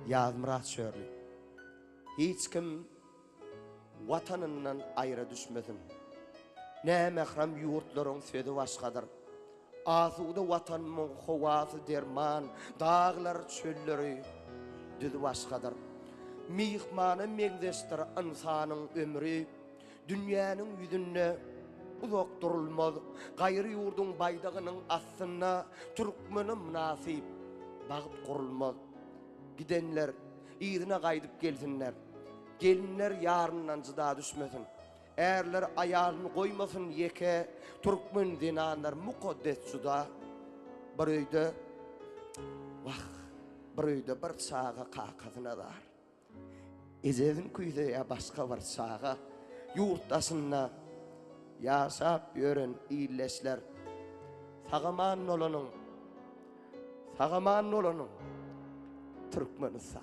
Yazmırat şörlü. Hiç kim vatanından ayrı düşmesin. Ne mehrem yurtların sözü başkadır. Asuda vatanımın hovası derman, dağlar çölleri düzü başkadır. Mihmanı mengdeştir insanın ömrü, dünyanın yüzünde uzak durulmaz. Gayrı yurdun baydağının aslına Türkmenin münasip bağıt kurulmaz. Gidenler iyidine kaydıp gelsinler. Gelinler yarından cıda düşmesin. Erler ayarını koymasın yeke, Türkmen dinanlar mukaddes cüda. Bir öyde, bir öyde bir sağa kakasına dar. Ezedin kuyda ya başka bir sağa, yurttasına yaşap yörün iyilleşler. Sağaman olanın Türkmenistan.